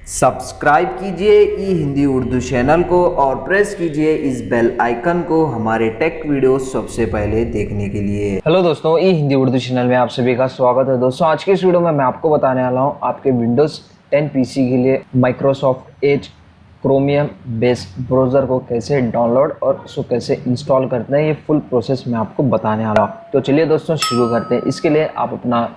Subscribe कीजिए ई Hindi Urdu channel को और प्रेस कीजिए इस बेल आइकन को हमारे टेक वीडियो सबसे पहले देखने के लिए। हेलो दोस्तों, ई हिंदी उर्दू चैनल में आप सभी का स्वागत है। दोस्तों आज के इस वीडियो में मैं आपको बताने वाला हूं आपके विंडोज़ 10 पीसी के लिए Microsoft Edge chromium based browser को कैसे डाउनलोड और उसको कैसे इंस्टॉल करते हैं। ये फुल प्रोसेस मैं आपको बताने वाला हूँ। तो चलिए दोस्तों शुरू करते हैं। इसके लिए आप अपना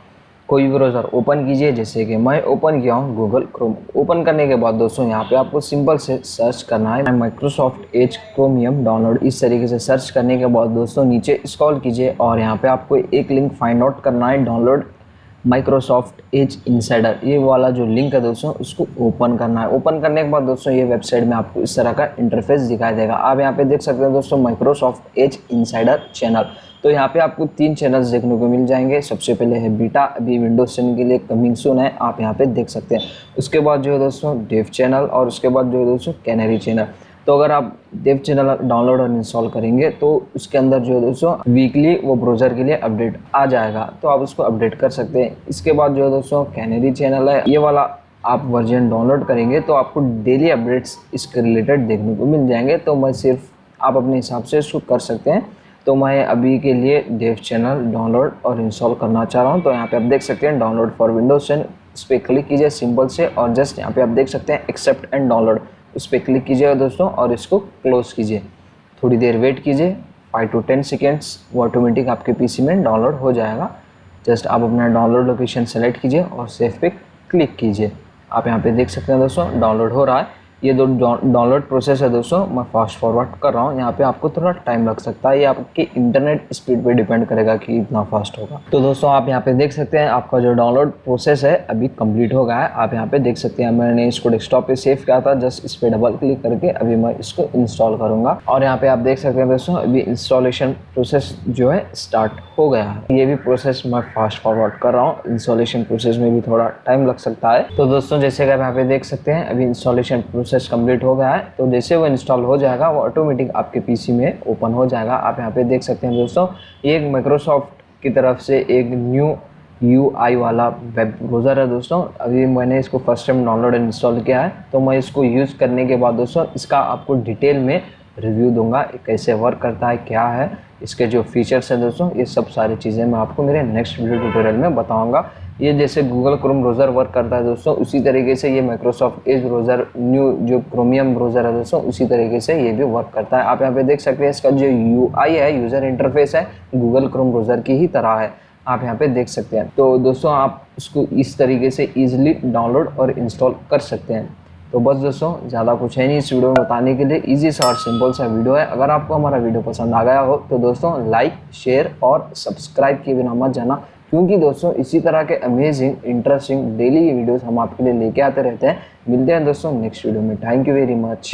कोई भी ब्राउज़र ओपन कीजिए, जैसे कि मैं ओपन किया हूँ गूगल क्रोम। ओपन करने के बाद दोस्तों यहाँ पे आपको सिंपल से सर्च करना है माइक्रोसॉफ्ट एज क्रोमियम डाउनलोड। इस तरीके से सर्च करने के बाद दोस्तों नीचे स्क्रॉल कीजिए और यहाँ पे आपको एक लिंक फाइंड आउट करना है, डाउनलोड माइक्रोसॉफ्ट एज इनसाइडर। ये वाला जो लिंक है दोस्तों उसको ओपन करना है। ओपन करने के बाद दोस्तों ये वेबसाइट में आपको इस तरह का इंटरफेस दिखाई देगा। आप यहाँ पे देख सकते हैं दोस्तों माइक्रोसॉफ्ट एज इनसाइडर चैनल। तो यहाँ पे आपको 3 चैनल्स देखने को मिल जाएंगे। सबसे पहले है बीटा, अभी विंडोज 10 के लिए कमिंग सून है, आप यहाँ पे देख सकते हैं। उसके बाद जो है दोस्तों डेव चैनल और उसके बाद जो है दोस्तों कैनरी चैनल। तो अगर आप डेव चैनल डाउनलोड और इंस्टॉल करेंगे तो उसके अंदर जो है दोस्तों वीकली वो ब्राउज़र के लिए अपडेट आ जाएगा, तो आप उसको अपडेट कर सकते हैं। इसके बाद जो है दोस्तों कैनरी चैनल है, ये वाला आप वर्जन डाउनलोड करेंगे तो आपको डेली अपडेट्स इसके रिलेटेड देखने को मिल जाएंगे। तो मैं सिर्फ आप अपने हिसाब से इसको कर सकते हैं। तो मैं अभी के लिए डेव चैनल डाउनलोड और इंस्टॉल करना चाह रहा हूँ। तो यहाँ पे आप देख सकते हैं डाउनलोड फॉर विंडोज 10, इस पर क्लिक कीजिए सिंपल से और जस्ट यहाँ पे आप देख सकते हैं एक्सेप्ट एंड डाउनलोड, उस पर क्लिक कीजिएगा दोस्तों और इसको क्लोज कीजिए। थोड़ी देर वेट कीजिए, 5 to 10 सेकेंड्स, वो ऑटोमेटिक आपके पीसी में डाउनलोड हो जाएगा। जस्ट आप अपना डाउनलोड लोकेशन सेलेक्ट कीजिए और सेव पे क्लिक कीजिए। आप यहाँ पे देख सकते हैं दोस्तों डाउनलोड हो रहा है। ये जो डाउनलोड प्रोसेस है दोस्तों मैं फास्ट फॉरवर्ड कर रहा हूँ। यहाँ पे आपको थोड़ा टाइम लग सकता है, ये आपकी इंटरनेट स्पीड पे डिपेंड करेगा कि इतना फास्ट होगा। तो दोस्तों आप यहाँ पे देख सकते हैं आपका जो डाउनलोड प्रोसेस है अभी कंप्लीट हो गया है। आप यहाँ पे देख सकते हैं मैंने इसको डेस्कटॉप पे सेव किया था, जस्ट इस पर डबल क्लिक करके अभी मैं इसको इंस्टॉल करूँगा। और यहाँ पे आप देख सकते हैं दोस्तों अभी इंस्टॉलेशन प्रोसेस जो है स्टार्ट हो गया है। ये भी प्रोसेस मैं फास्ट फॉरवर्ड कर रहा हूँ, इंस्टॉलेशन प्रोसेस में भी थोड़ा टाइम लग सकता है। तो दोस्तों जैसे कि आप यहाँ पे देख सकते हैं अभी इंस्टॉलेशन प्रोसेस कंप्लीट हो गया है। तो जैसे वो इंस्टॉल हो जाएगा वो ऑटोमेटिक आपके पीसी में ओपन हो जाएगा। आप यहाँ पे देख सकते हैं दोस्तों ये एक माइक्रोसॉफ्ट की तरफ से एक न्यू UI वाला वेब ब्राउज़र है दोस्तों। अभी मैंने इसको first time download and install किया है, तो मैं इसको यूज़ करने के बाद दोस्तों इसका आपको डिटेल में रिव्यू दूंगा, कैसे वर्क करता है, क्या है इसके जो फीचर्स हैं दोस्तों, ये सब सारी चीज़ें मैं आपको मेरे नेक्स्ट वीडियो ट्यूटोरियल में बताऊंगा। ये जैसे गूगल क्रोम ब्राउज़र वर्क करता है दोस्तों, उसी तरीके से ये माइक्रोसॉफ्ट एज ब्राउज़र न्यू जो क्रोमियम ब्राउज़र है दोस्तों उसी तरीके से ये भी वर्क करता है। आप यहाँ पे देख सकते हैं इसका जो UI है, यूज़र इंटरफेस है, गूगल क्रोम ब्राउज़र की ही तरह है, आप यहाँ पे देख सकते हैं। तो दोस्तों आप इसको इस तरीके से ईजिली डाउनलोड और इंस्टॉल कर सकते हैं। तो बस दोस्तों ज़्यादा कुछ है नहीं इस वीडियो में बताने के लिए, इजी सा और सिंपल सा वीडियो है। अगर आपको हमारा वीडियो पसंद आ गया हो तो दोस्तों लाइक, शेयर और सब्सक्राइब किए बिना मत जाना, क्योंकि दोस्तों इसी तरह के अमेजिंग इंटरेस्टिंग डेली वीडियोस हम आपके लिए लेके आते रहते हैं। मिलते हैं दोस्तों नेक्स्ट वीडियो में। Thank you very much.